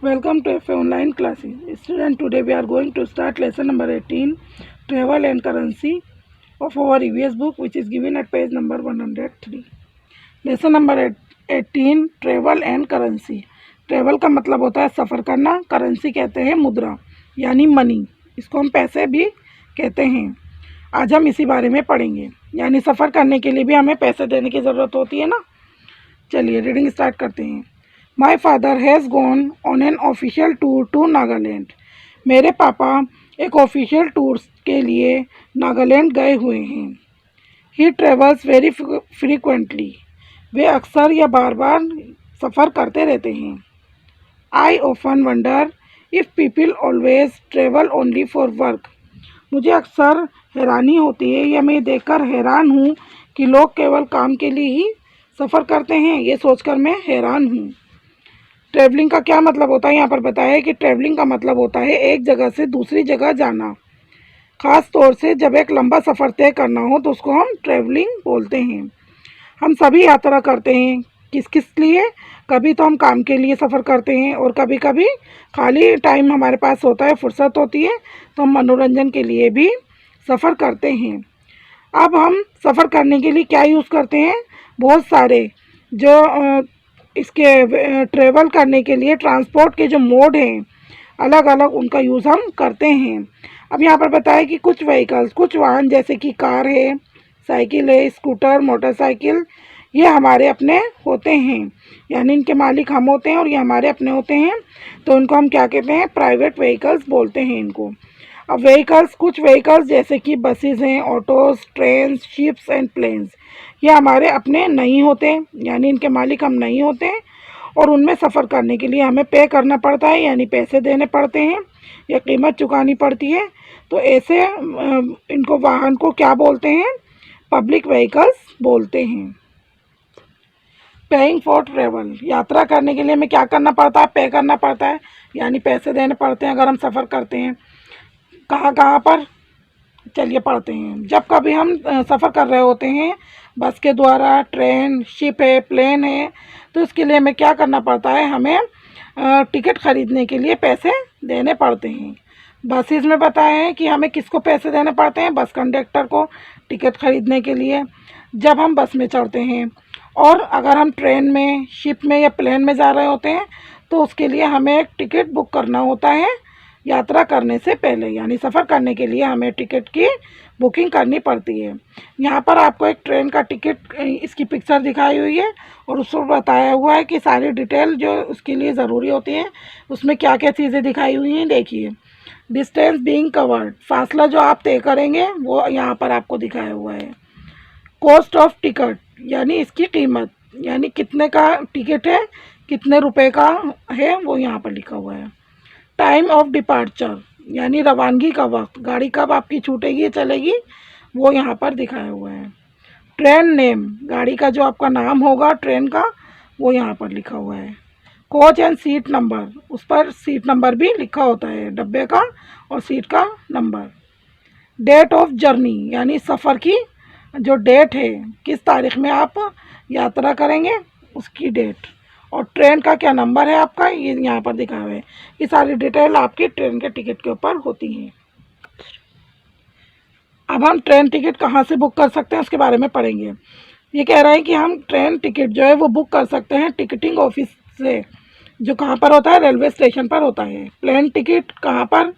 Welcome to FA online classes. Student, today we are going to start lesson number 18, Travel and Currency of our EVS book, which is given at page number 103. Lesson number 18, Travel and Currency. Travel का मतलब होता है सफ़र करना, currency कहते हैं मुद्रा यानी money, इसको हम पैसे भी कहते हैं। आज हम इसी बारे में पढ़ेंगे, यानी सफ़र करने के लिए भी हमें पैसे देने की ज़रूरत होती है ना। चलिए रीडिंग स्टार्ट करते हैं। My father has gone on an official tour to Nagaland. मेरे पापा एक ऑफिशियल टूर के लिए नागालैंड गए हुए हैं। He travels very frequently. वे अक्सर या बार बार सफ़र करते रहते हैं। I often wonder if people always travel only for work. मुझे अक्सर हैरानी होती है या मैं देखकर हैरान हूँ कि लोग केवल काम के लिए ही सफ़र करते हैं। ये सोचकर मैं हैरान हूँ। ट्रैवलिंग का क्या मतलब होता है, यहाँ पर बताया है कि ट्रैवलिंग का मतलब होता है एक जगह से दूसरी जगह जाना। ख़ास तौर से जब एक लंबा सफ़र तय करना हो तो उसको हम ट्रैवलिंग बोलते हैं। हम सभी यात्रा करते हैं, किस किस लिए? कभी तो हम काम के लिए सफ़र करते हैं और कभी कभी खाली टाइम हमारे पास होता है, फुर्सत होती है तो हम मनोरंजन के लिए भी सफ़र करते हैं। अब हम सफ़र करने के लिए क्या यूज़ करते हैं? बहुत सारे जो इसके ट्रेवल करने के लिए ट्रांसपोर्ट के जो मोड हैं अलग अलग, उनका यूज़ हम करते हैं। अब यहाँ पर बताया कि कुछ व्हीकल्स, कुछ वाहन जैसे कि कार है, साइकिल है, स्कूटर, मोटरसाइकिल, ये हमारे अपने होते हैं, यानी इनके मालिक हम होते हैं और ये हमारे अपने होते हैं, तो इनको हम क्या कहते हैं? प्राइवेट व्हीकल्स बोलते हैं इनको। अब व्हीकल्स, कुछ व्हीकल्स जैसे कि बसेस हैं, autos, train, ships and planes, ये हमारे अपने नहीं होते, यानी इनके मालिक हम नहीं होते और उनमें सफ़र करने के लिए हमें पे करना पड़ता है, यानी पैसे देने पड़ते हैं या कीमत चुकानी पड़ती है। तो ऐसे इनको वाहन को क्या बोलते हैं? पब्लिक व्हीकल्स बोलते हैं। पेइंग फॉर ट्रेवल, यात्रा करने के लिए हमें क्या करना पड़ता है? पे करना पड़ता है, यानी पैसे देने पड़ते हैं अगर हम सफ़र करते हैं। कहाँ कहाँ पर? चलिए पढ़ते हैं। जब कभी हम सफ़र कर रहे होते हैं बस के द्वारा, ट्रेन, शिप है, प्लेन है, तो इसके लिए हमें क्या करना पड़ता है? हमें टिकट ख़रीदने के लिए पैसे देने पड़ते हैं। बसेस में बताया है कि हमें किसको पैसे देने पड़ते हैं? बस कंडक्टर को टिकट ख़रीदने के लिए जब हम बस में चढ़ते हैं। और अगर हम ट्रेन में, शिप में या प्लेन में जा रहे होते हैं तो उसके लिए हमें एक टिकट बुक करना होता है यात्रा करने से पहले, यानी सफ़र करने के लिए हमें टिकट की बुकिंग करनी पड़ती है। यहाँ पर आपको एक ट्रेन का टिकट, इसकी पिक्चर दिखाई हुई है और उसमें बताया हुआ है कि सारी डिटेल जो उसके लिए ज़रूरी होती है उसमें क्या क्या चीज़ें दिखाई हुई हैं। देखिए, डिस्टेंस बीइंग कवर्ड, फासला जो आप तय करेंगे वो यहाँ पर आपको दिखाया हुआ है। कॉस्ट ऑफ टिकट, यानी इसकी कीमत, यानी कितने का टिकट है, कितने रुपए का है, वो यहाँ पर लिखा हुआ है। टाइम ऑफ डिपार्चर, यानी रवानगी का वक्त, गाड़ी कब आपकी छूटेगी, चलेगी, वो यहाँ पर दिखाया हुआ है। ट्रेन नेम, गाड़ी का जो आपका नाम होगा ट्रेन का, वो यहाँ पर लिखा हुआ है। कोच एंड सीट नंबर, उस पर सीट नंबर भी लिखा होता है, डब्बे का और सीट का नंबर। डेट ऑफ जर्नी, यानी सफ़र की जो डेट है, किस तारीख में आप यात्रा करेंगे उसकी डेट। और ट्रेन का क्या नंबर है आपका, ये यहाँ पर दिखा हुआ है। ये सारी डिटेल आपकी ट्रेन के टिकट के ऊपर होती हैं। अब हम ट्रेन टिकट कहाँ से बुक कर सकते हैं उसके बारे में पढ़ेंगे। ये कह रहा है कि हम ट्रेन टिकट जो है वो बुक कर सकते हैं टिकटिंग ऑफिस से, जो कहाँ पर होता है? रेलवे स्टेशन पर होता है। प्लेन टिकट कहाँ पर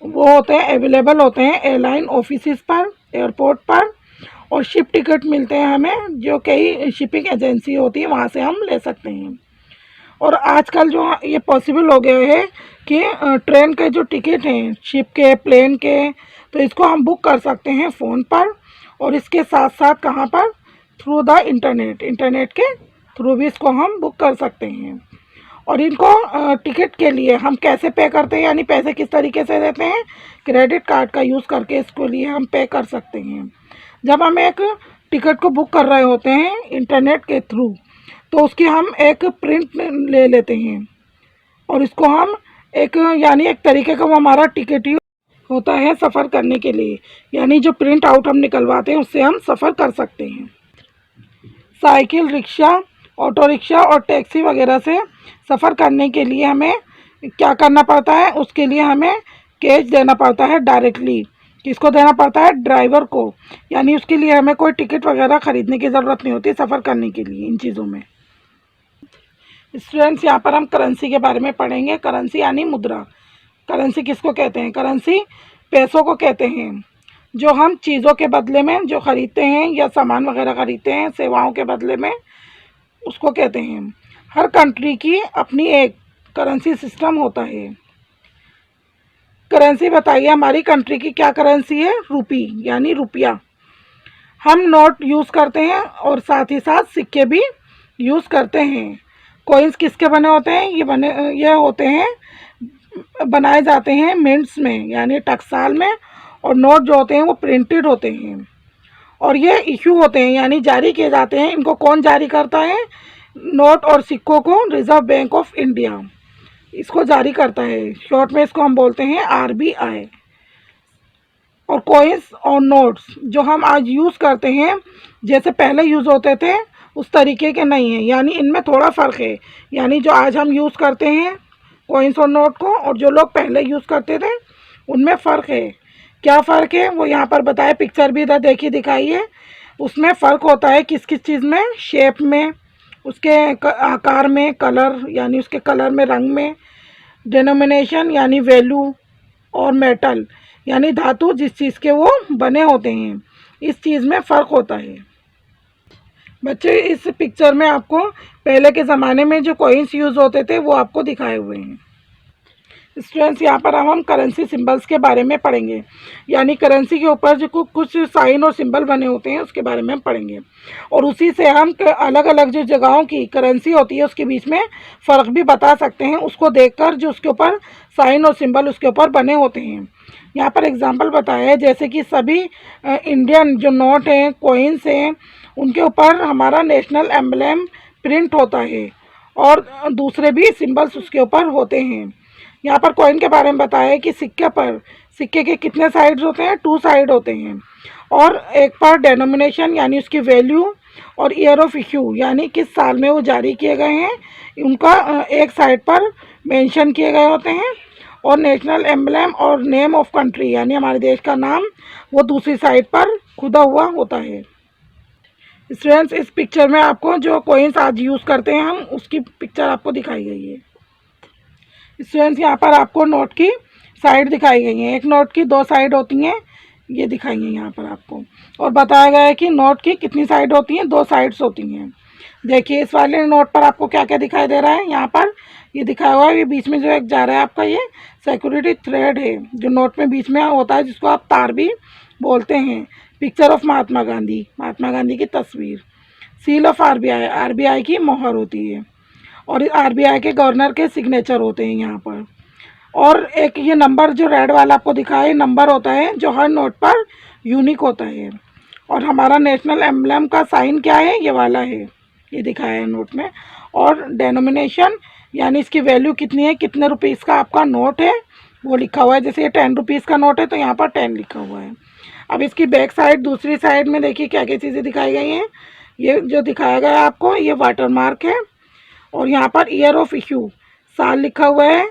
वो होते हैं? अवेलेबल होते हैं एयरलाइन ऑफिस पर, एयरपोर्ट पर। और शिप टिकट मिलते हैं हमें, जो कई शिपिंग एजेंसी होती है, वहाँ से हम ले सकते हैं। और आजकल जो ये पॉसिबल हो गया है कि ट्रेन के जो टिकट हैं, शिप के, प्लेन के, तो इसको हम बुक कर सकते हैं फ़ोन पर। और इसके साथ साथ कहाँ पर? थ्रू द इंटरनेट, इंटरनेट के थ्रू भी इसको हम बुक कर सकते हैं। और इनको टिकट के लिए हम कैसे पे करते हैं, यानी पैसे किस तरीके से देते हैं? क्रेडिट कार्ड का यूज़ करके इसको लिए हम पे कर सकते हैं। जब हम एक टिकट को बुक कर रहे होते हैं इंटरनेट के थ्रू, तो उसकी हम एक प्रिंट ले लेते हैं और इसको हम एक, यानी एक तरीके का वो हमारा टिकट ही होता है सफ़र करने के लिए, यानी जो प्रिंट आउट हम निकलवाते हैं उससे हम सफ़र कर सकते हैं। साइकिल, रिक्शा, ऑटो रिक्शा और टैक्सी वगैरह से सफ़र करने के लिए हमें क्या करना पड़ता है, उसके लिए हमें कैश देना पड़ता है डायरेक्टली। किसको देना पड़ता है, ड्राइवर को। यानी उसके लिए हमें कोई टिकट वगैरह ख़रीदने की ज़रूरत नहीं होती सफ़र करने के लिए इन चीज़ों में। स्टूडेंट्स, यहाँ पर हम करेंसी के बारे में पढ़ेंगे। करेंसी यानी मुद्रा। करेंसी किसको कहते हैं, करेंसी पैसों को कहते हैं, जो हम चीज़ों के बदले में जो ख़रीदते हैं या सामान वगैरह ख़रीदते हैं सेवाओं के बदले में, उसको कहते हैं। हर कंट्री की अपनी एक करेंसी सिस्टम होता है। करेंसी बताइए, हमारी कंट्री की क्या करेंसी है, रुपी यानी रुपया। हम नोट यूज़ करते हैं और साथ ही साथ सिक्के भी यूज़ करते हैं। कॉइन्स किसके बने होते हैं, ये होते हैं, बनाए जाते हैं मिंट्स में यानी टकसाल में, और नोट जो होते हैं वो प्रिंटेड होते हैं और ये इशू होते हैं यानी जारी किए जाते हैं। इनको कौन जारी करता है, नोट और सिक्कों को रिजर्व बैंक ऑफ इंडिया इसको जारी करता है। शॉर्ट में इसको हम बोलते हैं आरबीआई। और कॉइन्स और नोट्स जो हम आज यूज़ करते हैं जैसे पहले यूज़ होते थे उस तरीके के नहीं हैं, यानी इनमें थोड़ा फ़र्क है। यानी जो आज हम यूज़ करते हैं कॉइन्स और नोट को और जो लोग पहले यूज़ करते थे उनमें फ़र्क है। क्या फ़र्क है वो यहाँ पर बताए, पिक्चर भी इधर देखिए दिखाई है। उसमें फ़र्क होता है किस किस चीज़ में, शेप में, उसके आकार में, कलर यानी उसके कलर में, रंग में, डिनोमिनेशन यानी वैल्यू, और मेटल यानी धातु जिस चीज़ के वो बने होते हैं, इस चीज़ में फ़र्क होता है। बच्चे, इस पिक्चर में आपको पहले के ज़माने में जो कॉइन्स यूज़ होते थे वो आपको दिखाए हुए हैं। स्टूडेंट्स, यहाँ पर हम करेंसी सिंबल्स के बारे में पढ़ेंगे, यानी करेंसी के ऊपर जो कुछ साइन और सिंबल बने होते हैं उसके बारे में हम पढ़ेंगे। और उसी से हम अलग अलग जो जगहों की करेंसी होती है उसके बीच में फ़र्क भी बता सकते हैं, उसको देखकर जो उसके ऊपर साइन और सिंबल उसके ऊपर बने होते हैं। यहाँ पर एग्जांपल बताया है, जैसे कि सभी इंडियन जो नोट हैं, कॉइन्स हैं, उनके ऊपर हमारा नेशनल एम्बलम प्रिंट होता है और दूसरे भी सिंबल्स उसके ऊपर होते हैं। यहाँ पर कॉइन के बारे में बताया है कि सिक्के के कितने साइड्स होते हैं, 2 साइड होते हैं, और एक पर डेनोमिनेशन यानी उसकी वैल्यू, और ईयर ऑफ इशू यानी किस साल में वो जारी किए गए हैं, उनका एक साइड पर मेंशन किए गए होते हैं, और नेशनल एम्बलम और नेम ऑफ कंट्री यानी हमारे देश का नाम वो दूसरी साइड पर खुदा हुआ होता है। स्टूडेंट्स, इस पिक्चर में आपको जो कॉइन्स आज यूज़ करते हैं हम उसकी पिक्चर आपको दिखाई गई है। स्टूडेंट्स, यहाँ पर आपको नोट की साइड दिखाई गई है। एक नोट की 2 साइड होती हैं, ये दिखाई है यहाँ पर आपको, और बताया गया है कि नोट की कितनी साइड होती हैं, 2 साइड्स होती हैं। देखिए इस वाले नोट पर आपको क्या क्या दिखाई दे रहा है, यहाँ पर ये दिखाया हुआ है, ये बीच में जो एक जा रहा है आपका, ये सिक्योरिटी थ्रेड है जो नोट में बीच में होता है, जिसको आप तार भी बोलते हैं। पिक्चर ऑफ महात्मा गांधी की तस्वीर, सील ऑफ आरबीआई की मोहर होती है, और आरबीआई के गवर्नर के सिग्नेचर होते हैं यहाँ पर। और एक ये नंबर जो रेड वाला आपको दिखा है, नंबर होता है जो हर नोट पर यूनिक होता है। और हमारा नेशनल एम्बलम का साइन क्या है, ये वाला है, ये दिखाया है नोट में। और डेनोमिनेशन यानी इसकी वैल्यू कितनी है, कितने रुपीज़ का आपका नोट है वो लिखा हुआ है। जैसे ये 10 रुपीज़ का नोट है तो यहाँ पर 10 लिखा हुआ है। अब इसकी बैक साइड, दूसरी साइड में देखिए क्या क्या चीज़ें दिखाई गई हैं। ये जो दिखाया गया है आपको, ये वाटर मार्क है, और यहाँ पर ईयर ऑफ इशू साल लिखा हुआ है,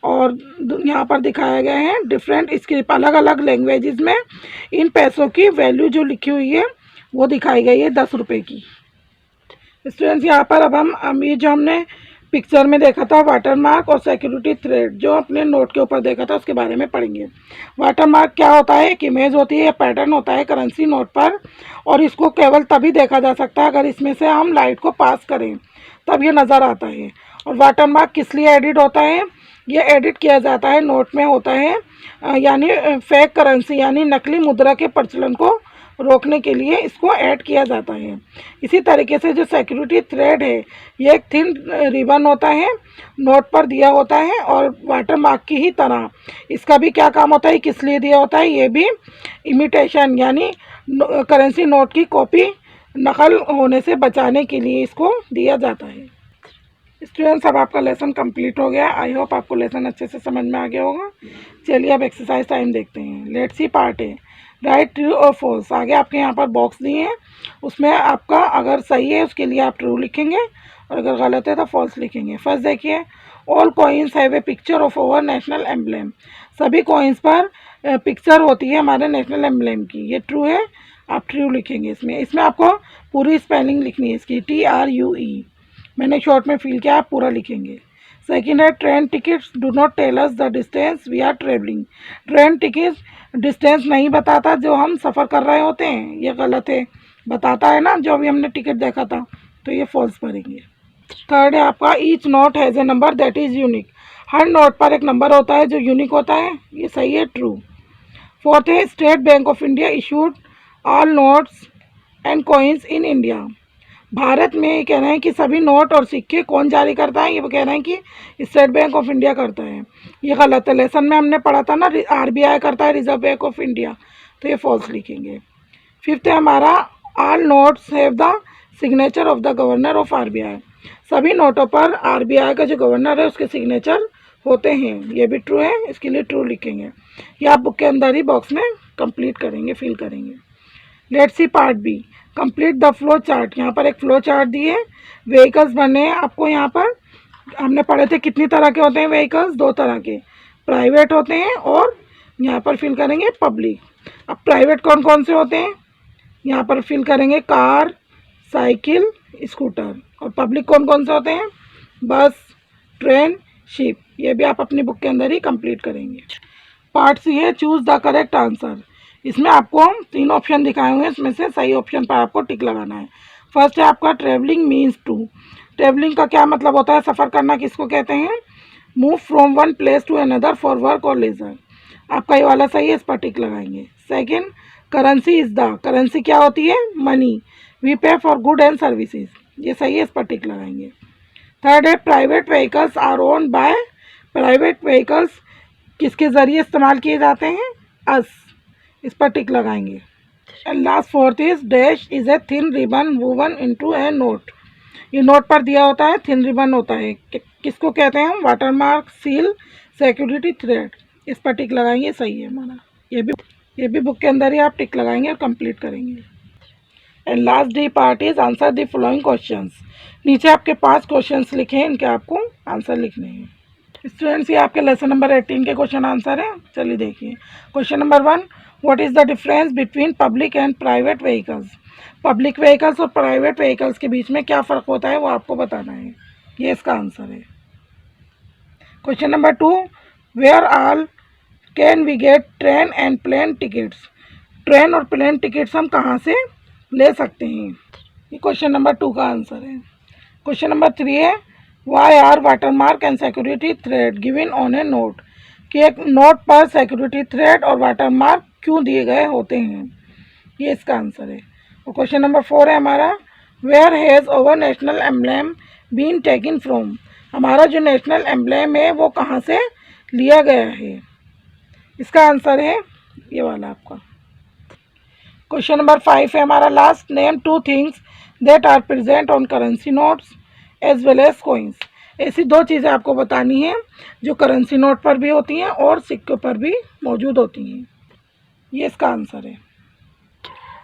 और यहाँ पर दिखाया गया है डिफरेंट स्क्रिप्ट, अलग अलग लैंग्वेजेस में इन पैसों की वैल्यू जो लिखी हुई है वो दिखाई गई है 10 रुपये की। स्टूडेंट्स, यहाँ पर अब हम ये जो हमने पिक्चर में देखा था वाटर मार्क और सिक्योरिटी थ्रेड जो अपने नोट के ऊपर देखा था उसके बारे में पढ़ेंगे। वाटर मार्क क्या होता है, एक इमेज होती है, पैटर्न होता है करेंसी नोट पर, और इसको केवल तभी देखा जा सकता है अगर इसमें से हम लाइट को पास करें तब ये नज़र आता है। और वाटर मार्क किस लिए एडिट होता है, ये एडिट किया जाता है नोट में होता है, यानी फेक करेंसी यानी नकली मुद्रा के प्रचलन को रोकने के लिए इसको ऐड किया जाता है। इसी तरीके से जो सिक्योरिटी थ्रेड है, ये एक थिन रिबन होता है, नोट पर दिया होता है, और वाटर मार्क की ही तरह इसका भी क्या काम होता है, किस लिए दिया होता है, ये भी इमिटेशन यानी करेंसी नोट की कॉपी, नकल होने से बचाने के लिए इसको दिया जाता है। स्टूडेंट्स, अब आपका लेसन कंप्लीट हो गया। आई होप आपको लेसन अच्छे से समझ में आ गया होगा। चलिए अब एक्सरसाइज टाइम देखते हैं। Let's see part A, right true और फॉल्स। आगे आपके यहाँ पर बॉक्स दिए हैं, उसमें आपका अगर सही है उसके लिए आप ट्रू लिखेंगे और अगर गलत है तो फॉल्स लिखेंगे। फर्स्ट देखिए, all coins have a picture of our national emblem. सभी कॉइन्स पर पिक्चर होती है हमारे नेशनल एम्ब्लेम की, ये ट्रू है, आप ट्रू लिखेंगे। इसमें आपको पूरी स्पेलिंग लिखनी है इसकी, TRUE, मैंने शॉर्ट में फिल किया, आप पूरा लिखेंगे। सेकेंड है, train tickets do not tell us the distance we are travelling. Train ticket distance नहीं बताता जो हम सफ़र कर रहे होते हैं, ये गलत है। बताता है ना, जो अभी हमने टिकट देखा था, तो ये फॉल्स भरेंगे। थर्ड है आपका, each note has a number that is unique. Her note पर एक नंबर होता है जो यूनिक होता है, ये सही है, ट्रू। फोर्थ है, state bank of India issued all notes and coins in India. Bharat में ये कह रहे हैं कि सभी नोट और सिक्के कौन जारी करता है, ये वो कह रहे हैं कि स्टेट बैंक ऑफ इंडिया करता है, ये गलत है। लेसन में हमने पढ़ा था ना, RBI करता है, रिजर्व बैंक ऑफ इंडिया, तो ये फॉल्स लिखेंगे। फिफ्थ है हमारा, all notes have the signature of the governor of RBI। सभी नोटों पर RBI का जो गवर्नर है उसके सिग्नेचर होते हैं, ये भी ट्रू है, इसके लिए ट्रू लिखेंगे। ये आप बुक के अंदर ही बॉक्स में कंप्लीट करेंगे, फिल करेंगे। Let's see part B, complete the flow chart. यहाँ पर एक फ्लो चार्ट दिए, व्हीकल्स बने हैं आपको। यहाँ पर हमने पढ़े थे कितनी तरह के होते हैं व्हीकल्स, 2 तरह के, प्राइवेट होते हैं और यहाँ पर फिल करेंगे पब्लिक। अब प्राइवेट कौन कौन से होते हैं, यहाँ पर फिल करेंगे कार, साइकिल, स्कूटर। और पब्लिक कौन कौन से होते हैं, बस, ट्रेन, शिप। ये भी आप अपनी बुक के अंदर ही कंप्लीट करेंगे। पार्ट सी है, चूज़ द करेक्ट आंसर। इसमें आपको 3 ऑप्शन दिखाए हुए हैं, इसमें से सही ऑप्शन पर आपको टिक लगाना है। फर्स्ट है आपका, ट्रेवलिंग मीन्स टू। ट्रेवलिंग का क्या मतलब होता है, सफ़र करना किसको कहते हैं, move from one place to another for work और लेजर। आपका ये वाला सही है, इस पर टिक लगाएंगे। Second, currency is the. Currency क्या होती है, money. We pay for good and services, ये सही है, इस पर टिक लगाएंगे। थर्ड है, private vehicles are owned by. Private vehicles किसके ज़रिए इस्तेमाल किए जाते हैं, अस, इस पर टिक लगाएंगे। And last fourth is, dash is a thin ribbon woven into A note. ये नोट पर दिया होता है, थिन रिबन होता है, किसको कहते हैं, वाटरमार्क, सील, सिक्योरिटी थ्रेड, इस पर टिक लगाएंगे, सही है हमारा। ये भी बुक के अंदर ही आप टिक लगाएंगे और कंप्लीट करेंगे। And last D part is, answer the following questions. नीचे आपके 5 क्वेश्चंस लिखे हैं, इनके आपको आंसर लिखने हैं। स्टूडेंट्स, ये आपके लेसन नंबर 18 के क्वेश्चन आंसर है। चलिए देखिए, question number 1, what is the difference between public and private vehicles. Public vehicles और प्राइवेट व्हीकल्स के बीच में क्या फ़र्क होता है वो आपको बताना है, ये इसका आंसर है। Question number 2, where all can we get train and plane tickets. Train और प्लेन टिकट्स हम कहाँ से ले सकते हैं, ये क्वेश्चन नंबर 2 का आंसर है। क्वेश्चन नंबर 3 है, why are watermark and security thread given on a note. कि एक नोट पर सिक्योरिटी थ्रेड और वाटरमार्क क्यों दिए गए होते हैं, ये इसका आंसर है। और क्वेश्चन नंबर 4 है हमारा, where has over national emblem been taken from. हमारा जो नेशनल एम्ब्लेम है वो कहाँ से लिया गया है, इसका आंसर है ये वाला आपका। क्वेश्चन नंबर 5 है हमारा last, name 2 things that are present on currency notes as well as coins. ऐसी 2 चीज़ें आपको बतानी हैं जो करेंसी नोट पर भी होती हैं और सिक्कों पर भी मौजूद होती हैं, ये इसका आंसर है।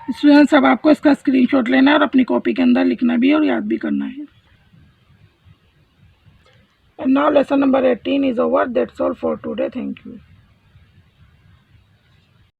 स्टूडेंट्स, अब आपको इसका स्क्रीनशॉट लेना है और अपनी कॉपी के अंदर लिखना भी है और याद भी करना है। And now lesson number 18 is over, that's all for today, thank you.